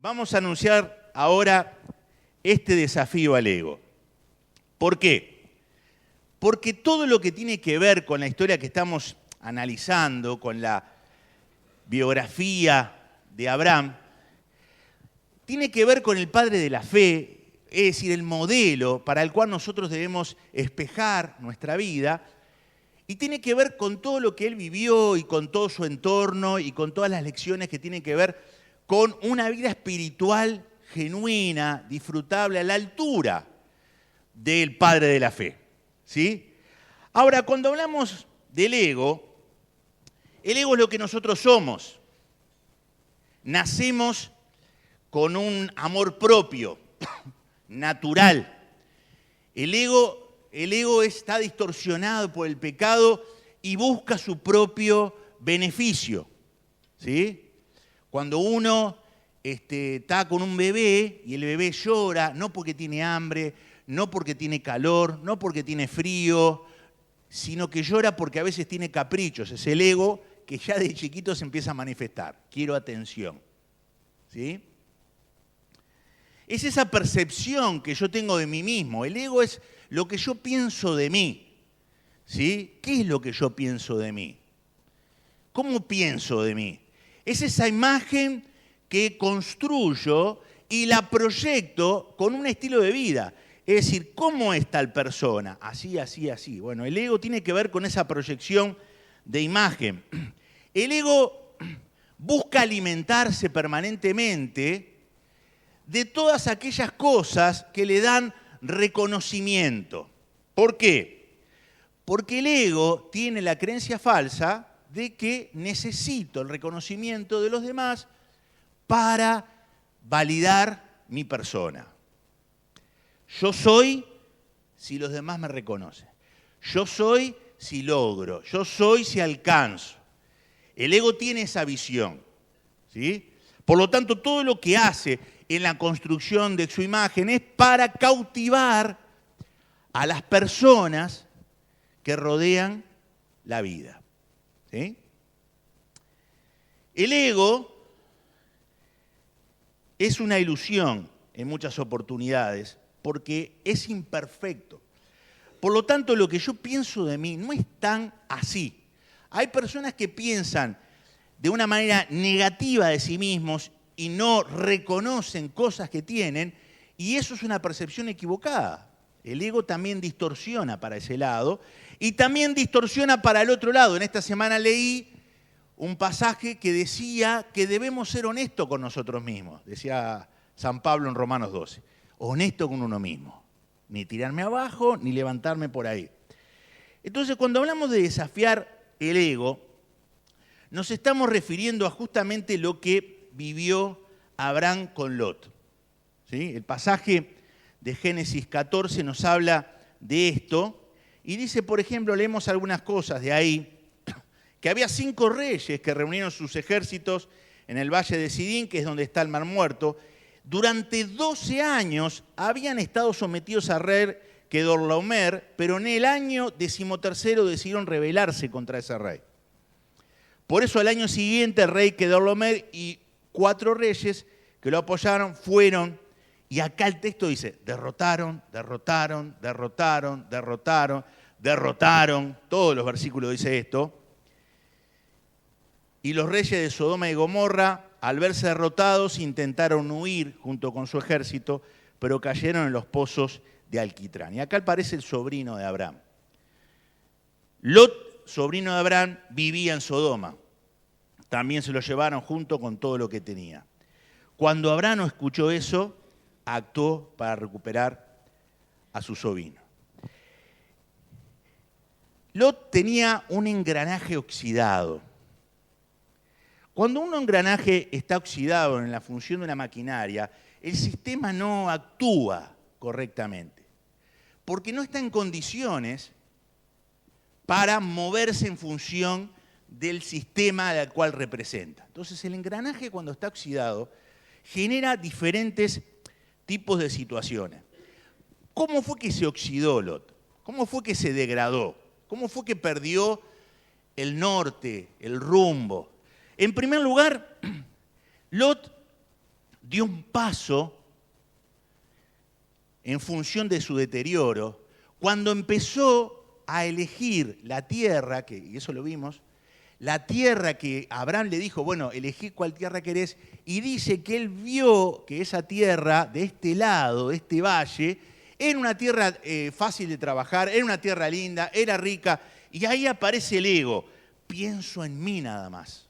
Vamos a anunciar ahora este desafío al ego. ¿Por qué? Porque todo lo que tiene que ver con la historia que estamos analizando, con la biografía de Abraham, tiene que ver con el padre de la fe, es decir, el modelo para el cual nosotros debemos espejar nuestra vida, y tiene que ver con todo lo que él vivió y con todo su entorno y con todas las lecciones que tienen que ver con una vida espiritual genuina, disfrutable, a la altura del padre de la fe. ¿Sí? Ahora, cuando hablamos del ego, el ego es lo que nosotros somos. Nacemos con un amor propio, natural. El ego está distorsionado por el pecado y busca su propio beneficio. ¿Sí? Cuando uno está con un bebé y el bebé llora, no porque tiene hambre, no porque tiene calor, no porque tiene frío, sino que llora porque a veces tiene caprichos. Es el ego que ya de chiquito se empieza a manifestar. Quiero atención. ¿Sí? Es esa percepción que yo tengo de mí mismo. El ego es lo que yo pienso de mí. ¿Sí? ¿Qué es lo que yo pienso de mí? ¿Cómo pienso de mí? Es esa imagen que construyo y la proyecto con un estilo de vida. Es decir, ¿cómo es tal persona? Así, así, así. Bueno, el ego tiene que ver con esa proyección de imagen. El ego busca alimentarse permanentemente de todas aquellas cosas que le dan reconocimiento. ¿Por qué? Porque el ego tiene la creencia falsa de que necesito el reconocimiento de los demás para validar mi persona. Yo soy si los demás me reconocen. Yo soy si logro. Yo soy si alcanzo. El ego tiene esa visión. ¿Sí? Por lo tanto, todo lo que hace en la construcción de su imagen es para cautivar a las personas que rodean la vida. ¿Sí? El ego es una ilusión en muchas oportunidades porque es imperfecto. Por lo tanto, lo que yo pienso de mí no es tan así. Hay personas que piensan de una manera negativa de sí mismos y no reconocen cosas que tienen, y eso es una percepción equivocada. El ego también distorsiona para ese lado y también distorsiona para el otro lado. En esta semana leí un pasaje que decía que debemos ser honestos con nosotros mismos. Decía San Pablo en Romanos 12. Honesto con uno mismo. Ni tirarme abajo, ni levantarme por ahí. Entonces, cuando hablamos de desafiar el ego, nos estamos refiriendo a justamente lo que vivió Abraham con Lot. ¿Sí? El pasaje de Génesis 14 nos habla de esto y dice, por ejemplo, leemos algunas cosas de ahí, que había 5 reyes que reunieron sus ejércitos en el valle de Sidín, que es donde está el Mar Muerto. Durante 12 años habían estado sometidos a rey Kedorlaomer, pero en el año 13º decidieron rebelarse contra ese rey. Por eso al año siguiente el rey Kedorlaomer y 4 reyes que lo apoyaron fueron, y acá el texto dice, derrotaron, todos los versículos dice esto. Y los reyes de Sodoma y Gomorra, al verse derrotados, intentaron huir junto con su ejército, pero cayeron en los pozos de alquitrán. Y acá aparece el sobrino de Abraham. Lot, sobrino de Abraham, vivía en Sodoma. También se lo llevaron junto con todo lo que tenía. Cuando Abraham escuchó eso, actuó para recuperar a su sobrino. Lot tenía un engranaje oxidado. Cuando un engranaje está oxidado en la función de una maquinaria, el sistema no actúa correctamente, porque no está en condiciones para moverse en función del sistema al cual representa. Entonces, el engranaje cuando está oxidado genera diferentes tipos de situaciones. ¿Cómo fue que se oxidó Lot? ¿Cómo fue que se degradó? ¿Cómo fue que perdió el norte, el rumbo? En primer lugar, Lot dio un paso en función de su deterioro, cuando empezó a elegir la tierra, y eso lo vimos, la tierra que Abraham le dijo, bueno, elegí cuál tierra querés, y dice que él vio que esa tierra, de este lado, de este valle, era una tierra fácil de trabajar, era una tierra linda, era rica, y ahí aparece el ego. Pienso en mí nada más.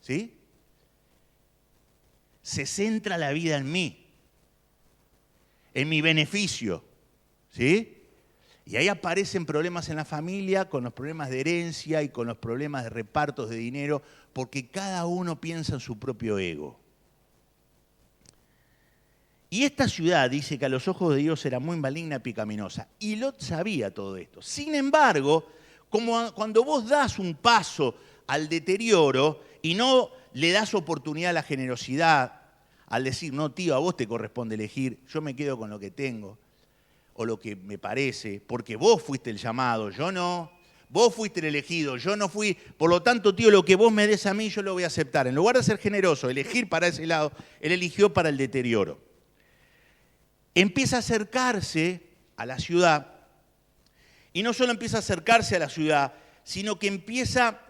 ¿Sí? Se centra la vida en mí, en mi beneficio. ¿Sí? Y ahí aparecen problemas en la familia, con los problemas de herencia y con los problemas de repartos de dinero, porque cada uno piensa en su propio ego. Y esta ciudad, dice que a los ojos de Dios era muy maligna y pecaminosa. Y Lot sabía todo esto. Sin embargo, como cuando vos das un paso al deterioro y no le das oportunidad a la generosidad, al decir, no tío, a vos te corresponde elegir, yo me quedo con lo que tengo, o lo que me parece, porque vos fuiste el llamado, yo no. Vos fuiste el elegido, yo no fui. Por lo tanto, tío, lo que vos me des a mí, yo lo voy a aceptar. En lugar de ser generoso, elegir para ese lado, él eligió para el deterioro. Empieza a acercarse a la ciudad, y no solo empieza a acercarse a la ciudad, sino que empieza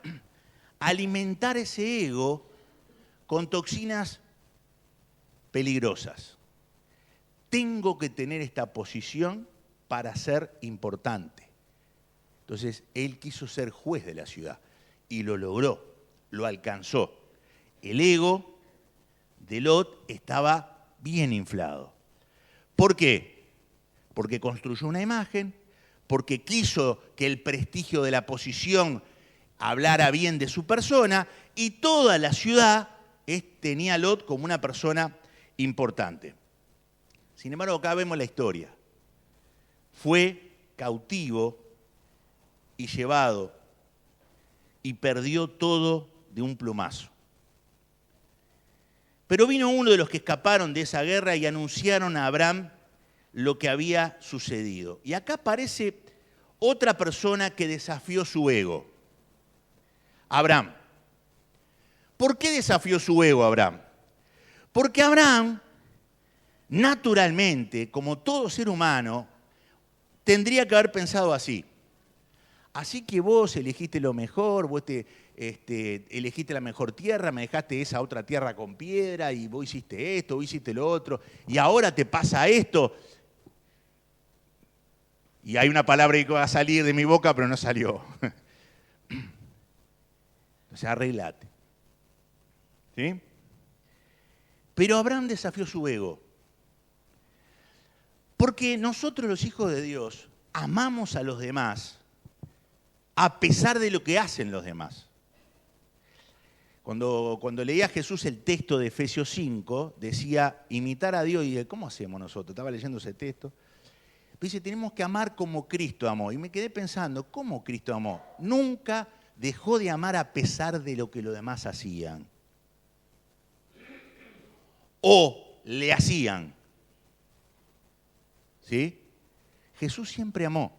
a alimentar ese ego con toxinas peligrosas. Tengo que tener esta posición para ser importante. Entonces, él quiso ser juez de la ciudad y lo logró, lo alcanzó. El ego de Lot estaba bien inflado. ¿Por qué? Porque construyó una imagen, porque quiso que el prestigio de la posición hablara bien de su persona, y toda la ciudad tenía a Lot como una persona importante. Sin embargo, acá vemos la historia. Fue cautivo y llevado y perdió todo de un plumazo. Pero vino uno de los que escaparon de esa guerra y anunciaron a Abraham lo que había sucedido. Y acá aparece otra persona que desafió su ego. Abraham. ¿Por qué desafió su ego Abraham? Porque Abraham, naturalmente, como todo ser humano, tendría que haber pensado así. Así que vos elegiste lo mejor, vos elegiste la mejor tierra, me dejaste esa otra tierra con piedra, y vos hiciste esto, vos hiciste lo otro, y ahora te pasa esto. Y hay una palabra que va a salir de mi boca, pero no salió. Entonces, arreglate. ¿Sí? Pero Abraham desafió su ego. Porque nosotros, los hijos de Dios, amamos a los demás a pesar de lo que hacen los demás. Cuando leía a Jesús el texto de Efesios 5, decía imitar a Dios. Y dije, ¿cómo hacemos nosotros? Estaba leyendo ese texto. Dice, tenemos que amar como Cristo amó. Y me quedé pensando, ¿cómo Cristo amó? Nunca dejó de amar a pesar de lo que los demás hacían. O le hacían. ¿Sí? Jesús siempre amó.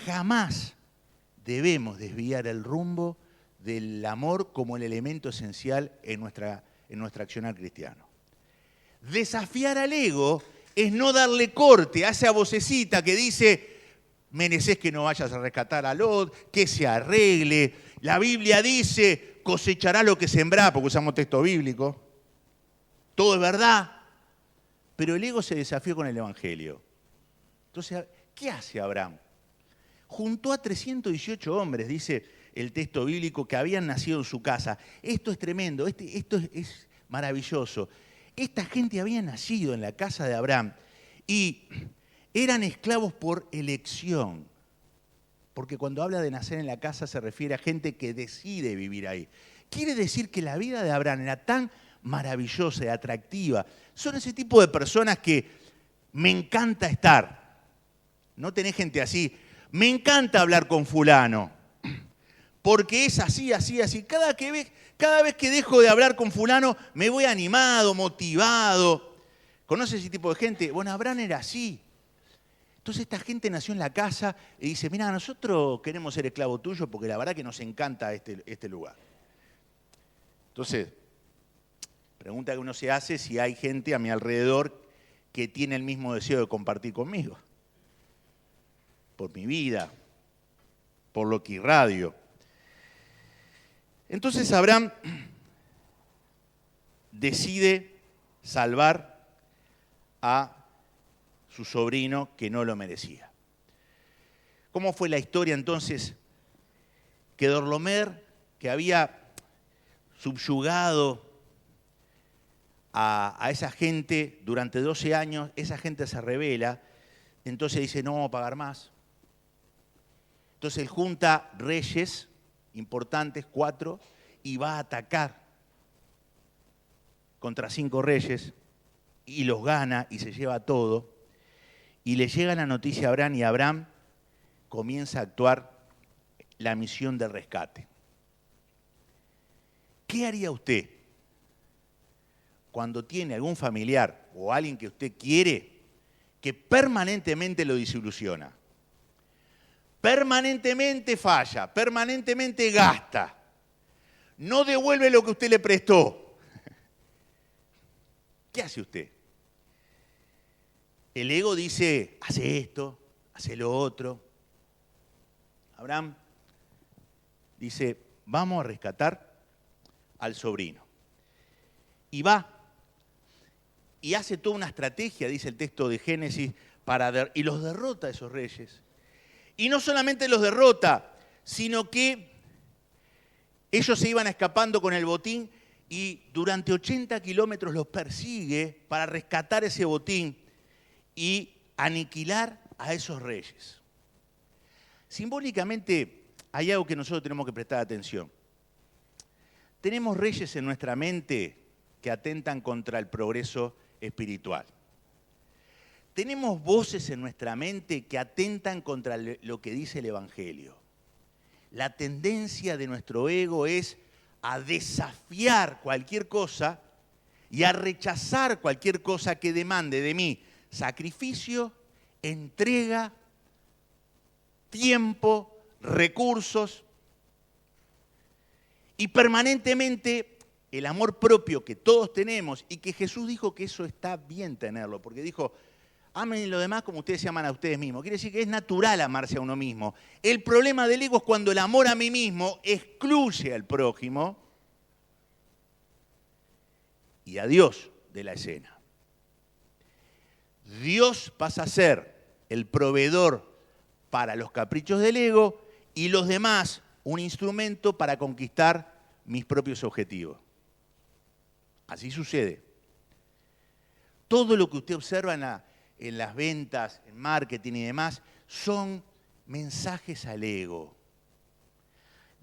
Jamás debemos desviar el rumbo del amor como el elemento esencial en nuestra accionar cristiano. Desafiar al ego es no darle corte a esa vocecita que dice, mereces que no vayas a rescatar a Lot, que se arregle. La Biblia dice, cosechará lo que sembrá, porque usamos texto bíblico. Todo es verdad, pero el ego se desafió con el Evangelio. Entonces, ¿qué hace Abraham? Juntó a 318 hombres, dice el texto bíblico, que habían nacido en su casa. Esto es tremendo, esto es maravilloso. Esta gente había nacido en la casa de Abraham y eran esclavos por elección. Porque cuando habla de nacer en la casa se refiere a gente que decide vivir ahí. Quiere decir que la vida de Abraham era tan maravillosa y atractiva. Son ese tipo de personas que me encanta estar. ¿No tenés gente así? Me encanta hablar con fulano, porque es así, así, así. Cada vez que dejo de hablar con fulano, me voy animado, motivado. ¿Conoces ese tipo de gente? Bueno, Abraham era así. Entonces esta gente nació en la casa y dice, mira, nosotros queremos ser esclavos tuyos porque la verdad que nos encanta este lugar. Entonces, Pregunta que uno se hace si hay gente a mi alrededor que tiene el mismo deseo de compartir conmigo. Por mi vida, por lo que irradio. Entonces Abraham decide salvar a su sobrino que no lo merecía. ¿Cómo fue la historia entonces? Kedorlaomer, que había subyugado a esa gente durante 12 años, esa gente se rebela, entonces dice, no vamos a pagar más. Entonces él junta reyes importantes, 4, y va a atacar contra 5 reyes, y los gana y se lleva todo. Y le llega la noticia a Abraham, y Abraham comienza a actuar la misión de rescate. ¿Qué haría usted cuando tiene algún familiar o alguien que usted quiere que permanentemente lo desilusiona? Permanentemente falla, permanentemente gasta, no devuelve lo que usted le prestó. ¿Qué hace usted? El ego dice, hace esto, hace lo otro. Abraham dice, vamos a rescatar al sobrino. Y va, y hace toda una estrategia, dice el texto de Génesis, y los derrota a esos reyes. Y no solamente los derrota, sino que ellos se iban escapando con el botín y durante 80 kilómetros los persigue para rescatar ese botín y aniquilar a esos reyes. Simbólicamente hay algo que nosotros tenemos que prestar atención. Tenemos reyes en nuestra mente que atentan contra el progreso espiritual. Tenemos voces en nuestra mente que atentan contra lo que dice el Evangelio. La tendencia de nuestro ego es a desafiar cualquier cosa y a rechazar cualquier cosa que demande de mí sacrificio, entrega, tiempo, recursos. Y permanentemente el amor propio que todos tenemos y que Jesús dijo que eso está bien tenerlo, porque dijo, amen lo demás como ustedes se aman a ustedes mismos. Quiere decir que es natural amarse a uno mismo. El problema del ego es cuando el amor a mí mismo excluye al prójimo y a Dios de la escena. Dios pasa a ser el proveedor para los caprichos del ego y los demás un instrumento para conquistar mis propios objetivos. Así sucede. Todo lo que usted observa en las ventas, en marketing y demás, son mensajes al ego.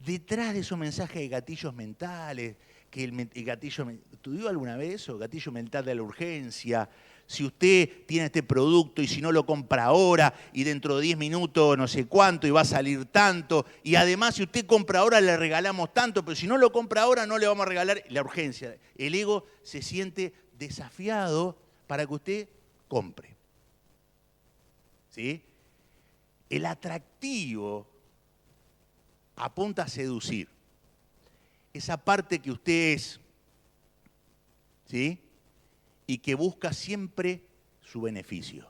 Detrás de esos mensajes hay gatillos mentales, que el gatillo, ¿estudió alguna vez eso? Gatillo mental de la urgencia. Si usted tiene este producto y si no lo compra ahora y dentro de 10 minutos no sé cuánto y va a salir tanto, y además si usted compra ahora le regalamos tanto, pero si no lo compra ahora no le vamos a regalar, la urgencia. El ego se siente desafiado para que usted compre. ¿Sí? El atractivo apunta a seducir. Esa parte que usted es, ¿sí? Y que busca siempre su beneficio.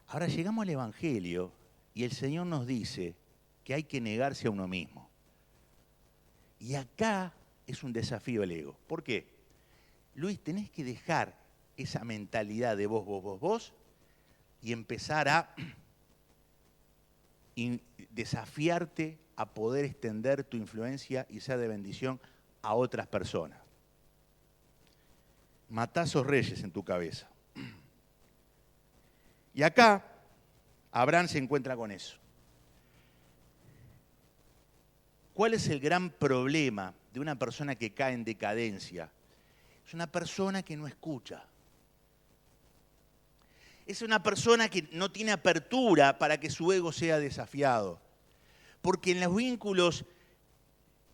Ahora llegamos al Evangelio y el Señor nos dice que hay que negarse a uno mismo. Y acá es un desafío al ego. ¿Por qué? Luis, tenés que dejar esa mentalidad de vos, y empezar a desafiarte a poder extender tu influencia y ser de bendición a otras personas. Matá esos reyes en tu cabeza. Y acá Abraham se encuentra con eso. ¿Cuál es el gran problema de una persona que cae en decadencia? Es una persona que no escucha. Es una persona que no tiene apertura para que su ego sea desafiado. Porque en los vínculos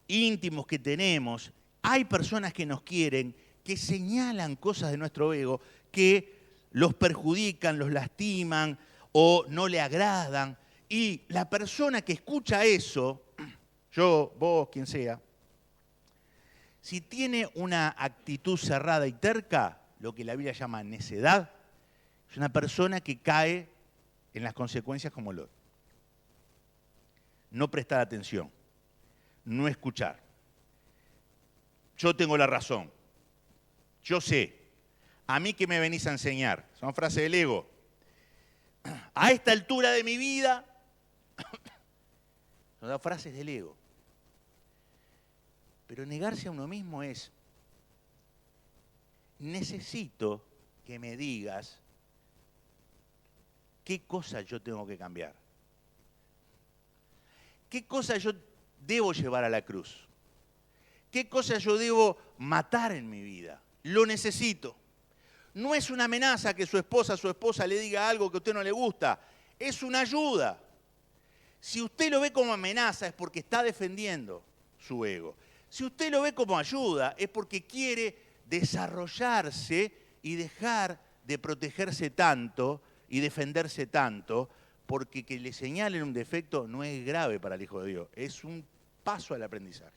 íntimos que tenemos, hay personas que nos quieren, que señalan cosas de nuestro ego, que los perjudican, los lastiman o no le agradan. Y la persona que escucha eso, yo, vos, quien sea, Si tiene una actitud cerrada y terca, lo que la Biblia llama necedad, es una persona que cae en las consecuencias como Lot. No prestar atención, no escuchar. Yo tengo la razón, yo sé, a mí que me venís a enseñar, son frases del ego. A esta altura de mi vida, son frases del ego. Pero negarse a uno mismo es, necesito que me digas qué cosa yo tengo que cambiar. ¿Qué cosa yo debo llevar a la cruz? ¿Qué cosa yo debo matar en mi vida? Lo necesito. No es una amenaza que su esposa le diga algo que a usted no le gusta. Es una ayuda. Si usted lo ve como amenaza es porque está defendiendo su ego. Si usted lo ve como ayuda es porque quiere desarrollarse y dejar de protegerse tanto y defenderse tanto, porque que le señalen un defecto no es grave para el Hijo de Dios, es un paso al aprendizaje.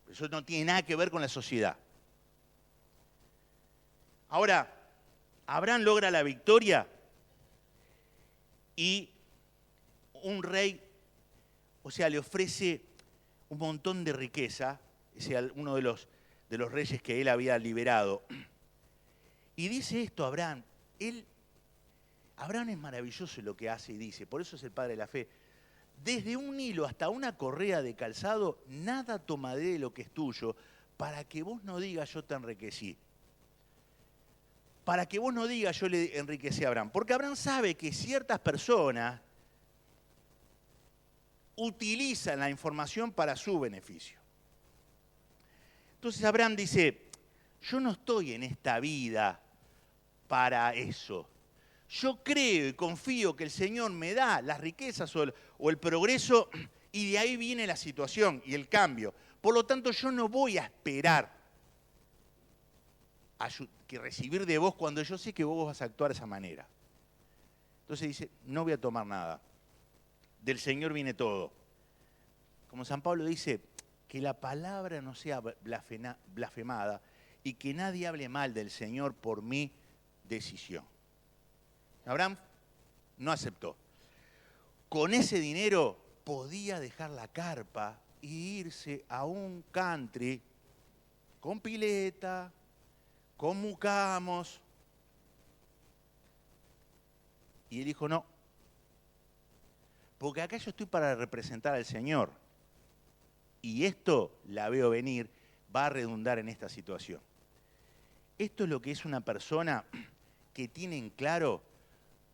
Eso no tiene nada que ver con la sociedad. Ahora, Abraham logra la victoria y un rey, o sea, le ofrece un montón de riqueza, es uno de los reyes que él había liberado. Y dice esto Abraham, Abraham es maravilloso en lo que hace y dice, por eso es el padre de la fe. Desde un hilo hasta una correa de calzado, nada tomaré de lo que es tuyo, para que vos no digas yo te enriquecí. Para que vos no digas yo le enriquecí a Abraham. Porque Abraham sabe que ciertas personas utilizan la información para su beneficio. Entonces Abraham dice, yo no estoy en esta vida para eso. Yo creo y confío que el Señor me da las riquezas o el progreso y de ahí viene la situación y el cambio. Por lo tanto, yo no voy a esperar que recibir de vos cuando yo sé que vos vas a actuar de esa manera. Entonces dice, no voy a tomar nada. Del Señor viene todo. Como San Pablo dice, que la palabra no sea blasfemada y que nadie hable mal del Señor por mi decisión. Abraham no aceptó. Con ese dinero podía dejar la carpa e irse a un country con pileta, con mucamos. Y él dijo, no, porque acá yo estoy para representar al Señor. Y esto, la veo venir, va a redundar en esta situación. Esto es lo que es una persona que tiene en claro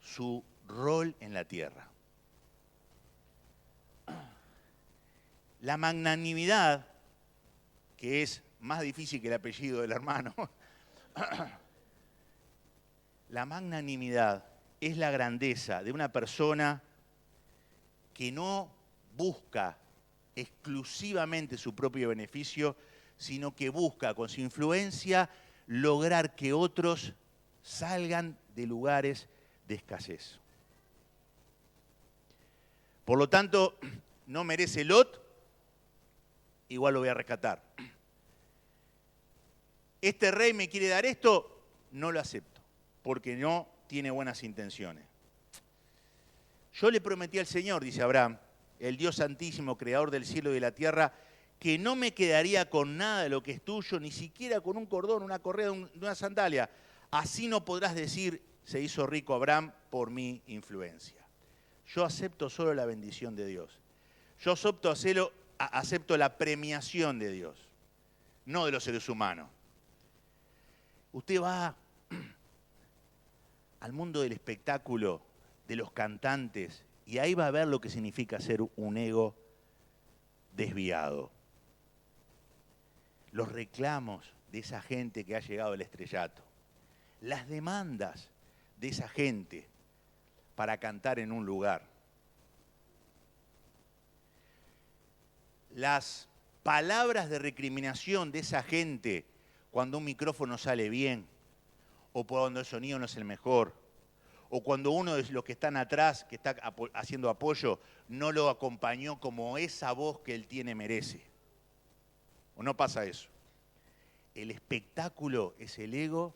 su rol en la tierra. La magnanimidad, que es más difícil que el apellido del hermano, la magnanimidad es la grandeza de una persona que no busca exclusivamente su propio beneficio, sino que busca con su influencia lograr que otros salgan de lugares de escasez. Por lo tanto, no merece Lot, igual lo voy a rescatar. Este rey me quiere dar esto, no lo acepto, porque no tiene buenas intenciones. Yo le prometí al Señor, dice Abraham, el Dios santísimo, creador del cielo y de la tierra, que no me quedaría con nada de lo que es tuyo, ni siquiera con un cordón, una correa, una sandalia. Así no podrás decir, se hizo rico Abraham por mi influencia. Yo acepto solo la bendición de Dios. Yo acepto la premiación de Dios, no de los seres humanos. Usted va al mundo del espectáculo, de los cantantes, y ahí va a ver lo que significa ser un ego desviado. Los reclamos de esa gente que ha llegado al estrellato. Las demandas de esa gente para cantar en un lugar. Las palabras de recriminación de esa gente cuando un micrófono sale bien, o cuando el sonido no es el mejor, o cuando uno de los que están atrás, que está haciendo apoyo, no lo acompañó como esa voz que él tiene merece. ¿O no pasa eso? El espectáculo es el ego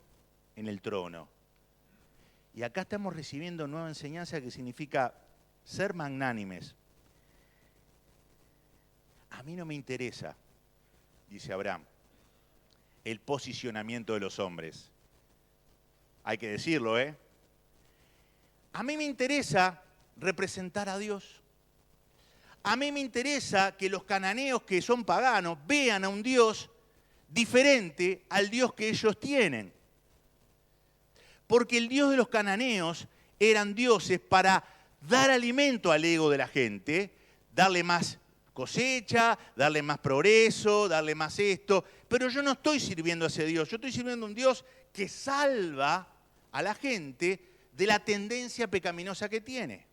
en el trono. Y acá estamos recibiendo nueva enseñanza que significa ser magnánimes. A mí no me interesa, dice Abraham, el posicionamiento de los hombres. Hay que decirlo, ¿eh? A mí me interesa representar a Dios. A mí me interesa que los cananeos que son paganos vean a un Dios diferente al Dios que ellos tienen. Porque el Dios de los cananeos eran dioses para dar alimento al ego de la gente, darle más cosecha, darle más progreso, darle más esto. Pero yo no estoy sirviendo a ese Dios, yo estoy sirviendo a un Dios que salva a la gente de la tendencia pecaminosa que tiene.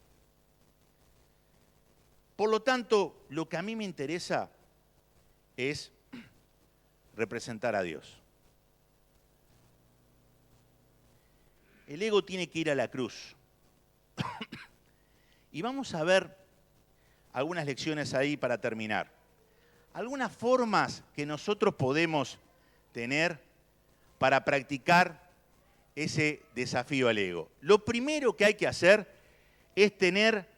Por lo tanto, lo que a mí me interesa es representar a Dios. El ego tiene que ir a la cruz. Y vamos a ver algunas lecciones ahí para terminar. Algunas formas que nosotros podemos tener para practicar ese desafío al ego. Lo primero que hay que hacer es tener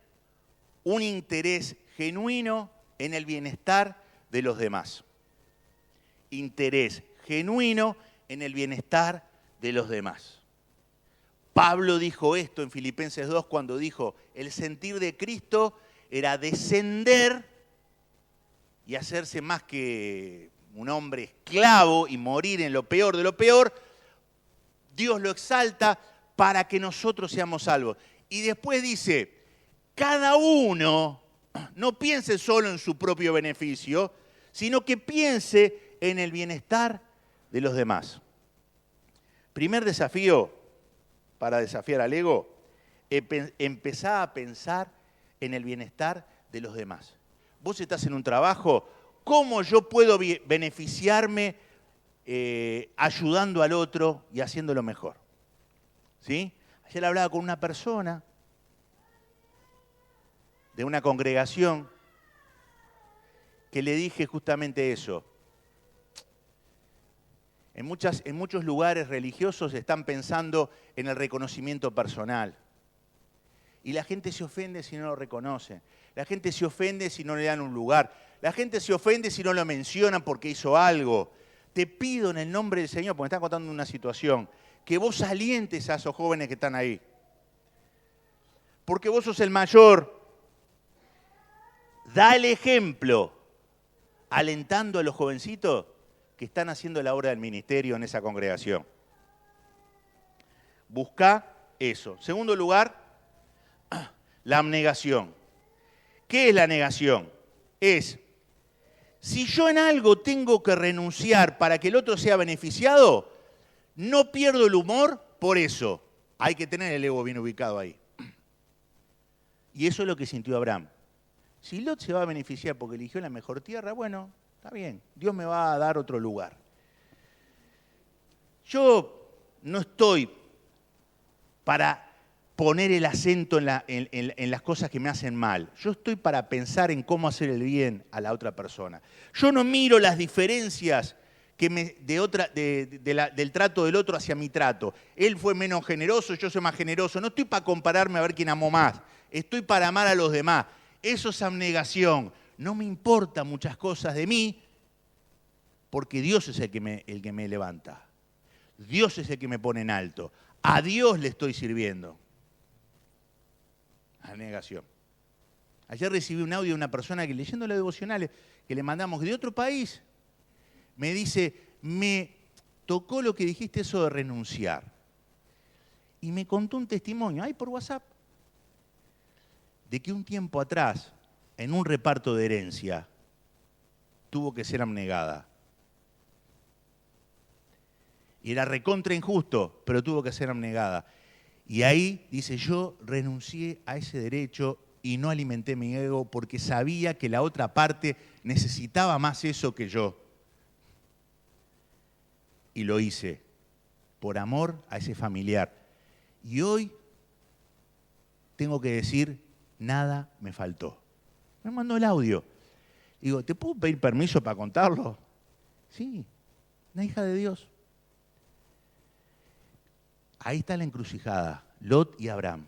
un interés genuino en el bienestar de los demás. Interés genuino en el bienestar de los demás. Pablo dijo esto en Filipenses 2 cuando dijo, el sentir de Cristo era descender y hacerse más que un hombre esclavo y morir en lo peor de lo peor. Dios lo exalta para que nosotros seamos salvos. Y después dice, cada uno no piense solo en su propio beneficio, sino que piense en el bienestar de los demás. Primer desafío para desafiar al ego, empezá a pensar en el bienestar de los demás. Vos estás en un trabajo, ¿cómo yo puedo beneficiarme ayudando al otro y haciéndolo mejor? ¿Sí? Ayer hablaba con una persona de una congregación que le dije justamente eso. En muchos lugares religiosos están pensando en el reconocimiento personal. Y la gente se ofende si no lo reconoce. La gente se ofende si no le dan un lugar. La gente se ofende si no lo mencionan porque hizo algo. Te pido en el nombre del Señor, porque me están contando una situación, que vos alientes a esos jóvenes que están ahí. Porque vos sos el mayor. Da el ejemplo, alentando a los jovencitos que están haciendo la obra del ministerio en esa congregación. Busca eso. Segundo lugar, la abnegación. ¿Qué es la negación? Es, si yo en algo tengo que renunciar para que el otro sea beneficiado, no pierdo el humor por eso. Hay que tener el ego bien ubicado ahí. Y eso es lo que sintió Abraham. Si Lot se va a beneficiar porque eligió la mejor tierra, bueno, está bien, Dios me va a dar otro lugar. Yo no estoy para poner el acento en las cosas que me hacen mal. Yo estoy para pensar en cómo hacer el bien a la otra persona. Yo no miro las diferencias del trato del otro hacia mi trato. Él fue menos generoso, yo soy más generoso. No estoy para compararme a ver quién amó más. Estoy para amar a los demás. Eso es abnegación. No me importan muchas cosas de mí, porque Dios es el que me levanta. Dios es el que me pone en alto. A Dios le estoy sirviendo. Abnegación. Ayer recibí un audio de una persona que leyendo los devocionales que le mandamos de otro país, me dice, me tocó lo que dijiste eso de renunciar. Y me contó un testimonio, ahí por WhatsApp, de que un tiempo atrás, en un reparto de herencia, tuvo que ser abnegada. Y era recontra injusto, pero tuvo que ser abnegada. Y ahí dice, yo renuncié a ese derecho y no alimenté mi ego porque sabía que la otra parte necesitaba más eso que yo. Y lo hice por amor a ese familiar. Y hoy tengo que decir, nada me faltó. Me mandó el audio. Digo, ¿te puedo pedir permiso para contarlo? Sí, una hija de Dios. Ahí está la encrucijada, Lot y Abraham.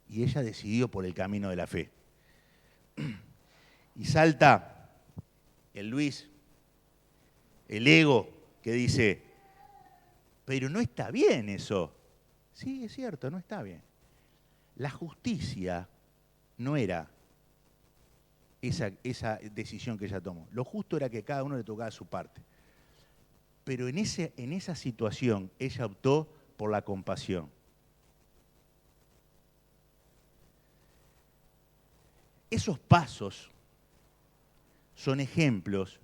Y ella decidió por el camino de la fe. Y salta el Luis, el ego, que dice, pero no está bien eso. Sí, es cierto, no está bien. La justicia no era esa decisión que ella tomó. Lo justo era que cada uno le tocaba su parte. Pero en esa situación ella optó por la compasión. Esos pasos son ejemplos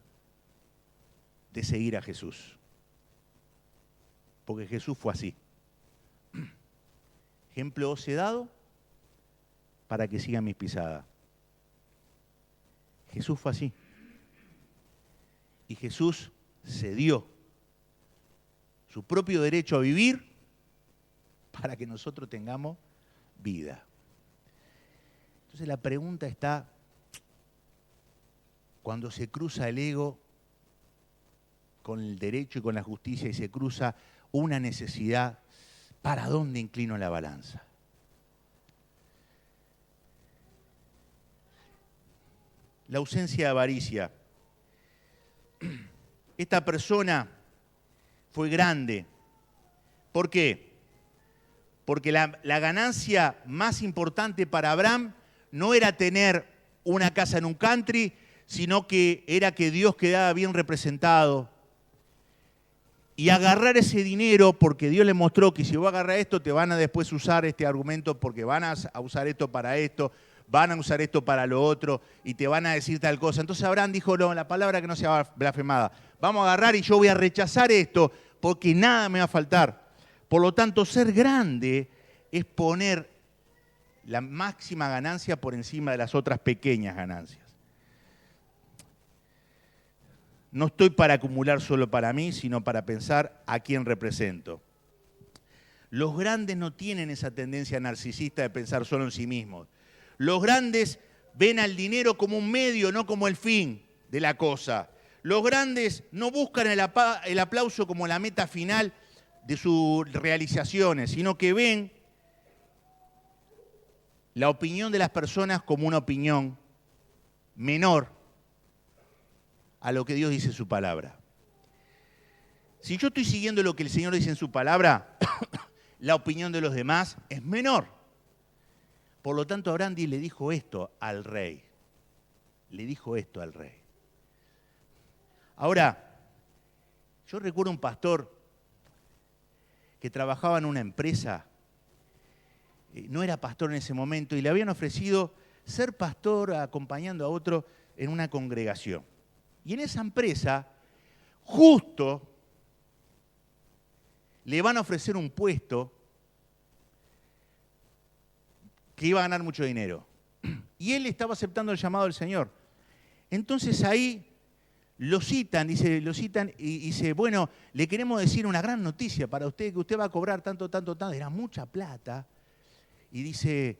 de seguir a Jesús. Porque Jesús fue así. Ejemplo os he dado para que sigan mis pisadas. Jesús fue así. Y Jesús cedió su propio derecho a vivir para que nosotros tengamos vida. Entonces la pregunta está, cuando se cruza el ego con el derecho y con la justicia y se cruza una necesidad, ¿para dónde inclino la balanza? La ausencia de avaricia. Esta persona fue grande. ¿Por qué? Porque la ganancia más importante para Abraham no era tener una casa en un country, sino que era que Dios quedaba bien representado. Y agarrar ese dinero, porque Dios le mostró que si vos agarras esto, te van a después usar este argumento, porque van a usar esto para esto, van a usar esto para lo otro, y te van a decir tal cosa. Entonces Abraham dijo, no, la palabra que no sea blasfemada. Vamos a agarrar y yo voy a rechazar esto, porque nada me va a faltar. Por lo tanto, ser grande es poner la máxima ganancia por encima de las otras pequeñas ganancias. No estoy para acumular solo para mí, sino para pensar a quién represento. Los grandes no tienen esa tendencia narcisista de pensar solo en sí mismos. Los grandes ven al dinero como un medio, no como el fin de la cosa. Los grandes no buscan el aplauso como la meta final de sus realizaciones, sino que ven la opinión de las personas como una opinión menor a lo que Dios dice en su palabra. Si yo estoy siguiendo lo que el Señor dice en su palabra, la opinión de los demás es menor. Por lo tanto, Abraham le dijo esto al rey. Le dijo esto al rey. Ahora, yo recuerdo un pastor que trabajaba en una empresa, no era pastor en ese momento, y le habían ofrecido ser pastor acompañando a otro en una congregación. Y en esa empresa, justo, le van a ofrecer un puesto que iba a ganar mucho dinero. Y él estaba aceptando el llamado del Señor. Entonces ahí lo citan y dice, bueno, le queremos decir una gran noticia para usted, que usted va a cobrar tanto, tanto, tanto. Era mucha plata. Y dice,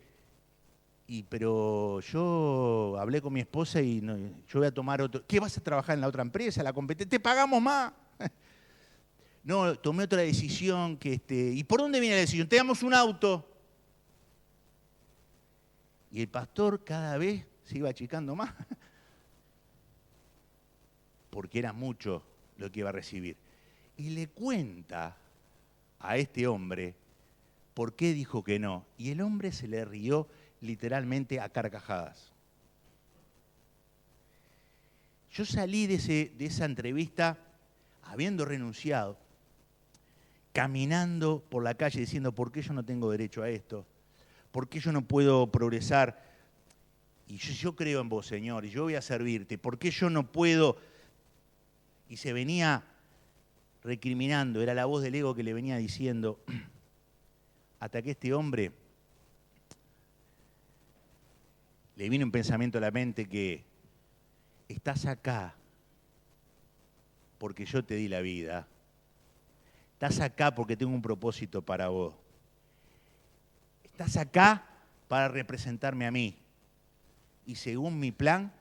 pero yo hablé con mi esposa y no, yo voy a tomar otro. ¿Qué, vas a trabajar en la otra empresa, la competencia? ¿Te pagamos más? No, tomé otra decisión. ¿Y por dónde viene la decisión? Te damos un auto. Y el pastor cada vez se iba achicando más, porque era mucho lo que iba a recibir. Y le cuenta a este hombre por qué dijo que no. Y el hombre se le rió literalmente a carcajadas. Yo salí de esa entrevista habiendo renunciado, caminando por la calle diciendo, ¿por qué yo no tengo derecho a esto? ¿Por qué yo no puedo progresar? Y yo creo en vos, Señor, y yo voy a servirte. ¿Por qué yo no puedo? Y se venía recriminando, era la voz del ego que le venía diciendo, hasta que este hombre le vino un pensamiento a la mente que estás acá porque yo te di la vida. Estás acá porque tengo un propósito para vos. Estás acá para representarme a mí. Y según mi plan,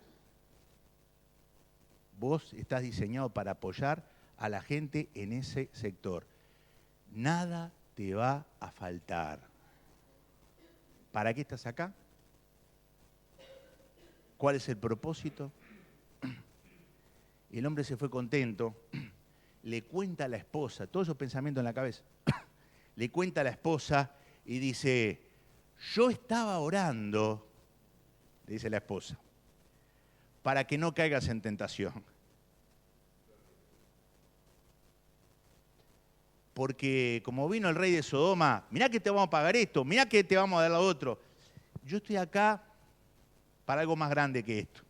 vos estás diseñado para apoyar a la gente en ese sector. Nada te va a faltar. ¿Para qué estás acá? ¿Cuál es el propósito? El hombre se fue contento, le cuenta a la esposa, todos esos pensamientos en la cabeza, le cuenta a la esposa y dice, yo estaba orando, le dice la esposa, para que no caigas en tentación. Porque como vino el rey de Sodoma, mirá que te vamos a pagar esto, mirá que te vamos a dar lo otro. Yo estoy acá para algo más grande que esto.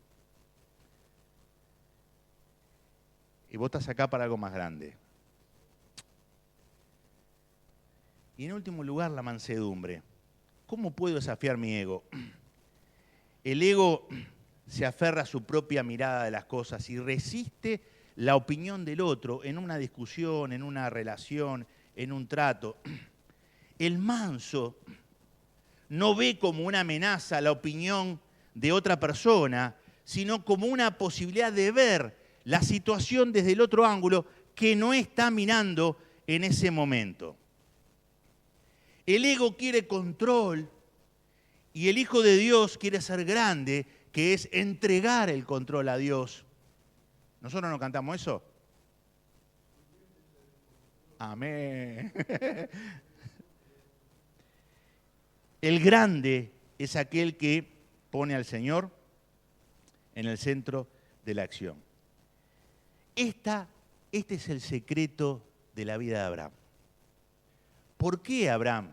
Y vos estás acá para algo más grande. Y en último lugar, la mansedumbre. ¿Cómo puedo desafiar mi ego? El ego se aferra a su propia mirada de las cosas y resiste la opinión del otro en una discusión, en una relación, en un trato. El manso no ve como una amenaza la opinión de otra persona, sino como una posibilidad de ver la situación desde el otro ángulo que no está mirando en ese momento. El ego quiere control y el Hijo de Dios quiere ser grande, que es entregar el control a Dios. ¿Nosotros no cantamos eso? Amén. El grande es aquel que pone al Señor en el centro de la acción. Este es el secreto de la vida de Abraham. ¿Por qué Abraham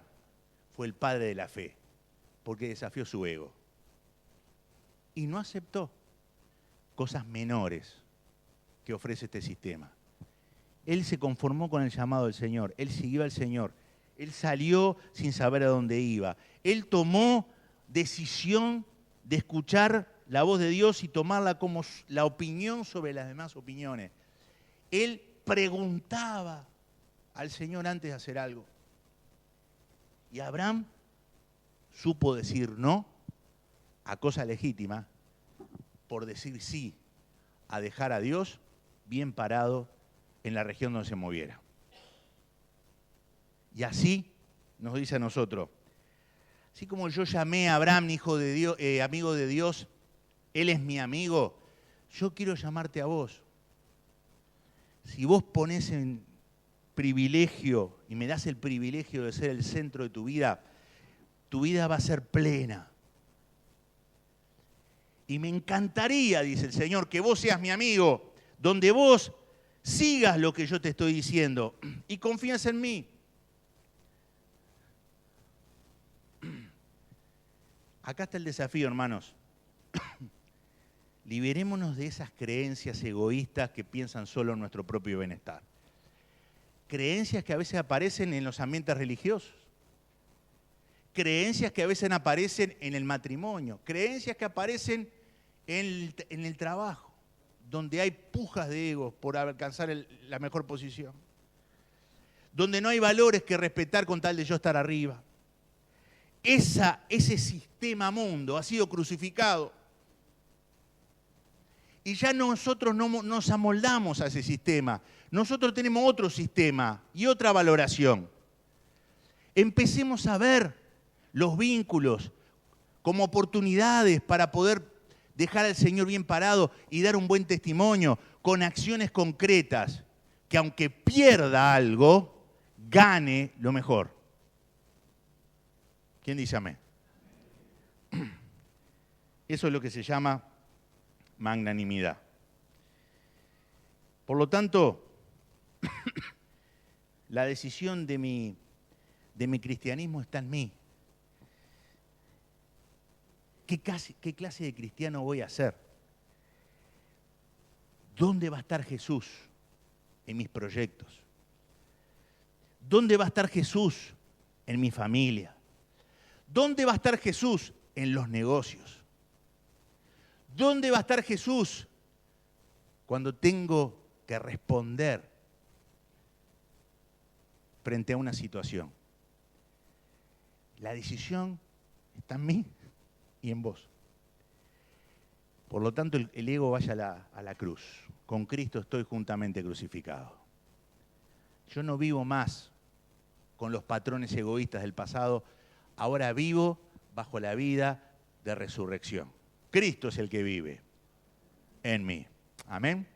fue el padre de la fe? Porque desafió su ego. Y no aceptó cosas menores que ofrece este sistema. Él se conformó con el llamado del Señor. Él siguió al Señor. Él salió sin saber a dónde iba. Él tomó decisión de escuchar la voz de Dios y tomarla como la opinión sobre las demás opiniones. Él preguntaba al Señor antes de hacer algo. Y Abraham supo decir no a cosas legítimas por decir sí a dejar a Dios bien parado en la región donde se moviera. Y así nos dice a nosotros, así como yo llamé a Abraham hijo de Dios, amigo de Dios, él es mi amigo, yo quiero llamarte a vos. Si vos ponés en privilegio y me das el privilegio de ser el centro de tu vida va a ser plena. Y me encantaría, dice el Señor, que vos seas mi amigo, donde vos sigas lo que yo te estoy diciendo y confías en mí. Acá está el desafío, hermanos. Liberémonos de esas creencias egoístas que piensan solo en nuestro propio bienestar. Creencias que a veces aparecen en los ambientes religiosos. Creencias que a veces aparecen en el matrimonio. Creencias que aparecen en el trabajo, donde hay pujas de egos por alcanzar la mejor posición. Donde no hay valores que respetar con tal de yo estar arriba. Ese sistema mundo ha sido crucificado. Y ya nosotros no nos amoldamos a ese sistema. Nosotros tenemos otro sistema y otra valoración. Empecemos a ver los vínculos como oportunidades para poder dejar al Señor bien parado y dar un buen testimonio con acciones concretas que aunque pierda algo, gane lo mejor. ¿Quién dice amén? Eso es lo que se llama magnanimidad. Por lo tanto, la decisión de mi cristianismo está en mí. ¿Qué clase de cristiano voy a ser? ¿Dónde va a estar Jesús en mis proyectos? ¿Dónde va a estar Jesús en mi familia? ¿Dónde va a estar Jesús en los negocios? ¿Dónde va a estar Jesús cuando tengo que responder frente a una situación? La decisión está en mí y en vos. Por lo tanto, el ego vaya a la cruz. con Cristo estoy juntamente crucificado. Yo no vivo más con los patrones egoístas del pasado, ahora vivo bajo la vida de resurrección. Cristo es el que vive en mí. Amén.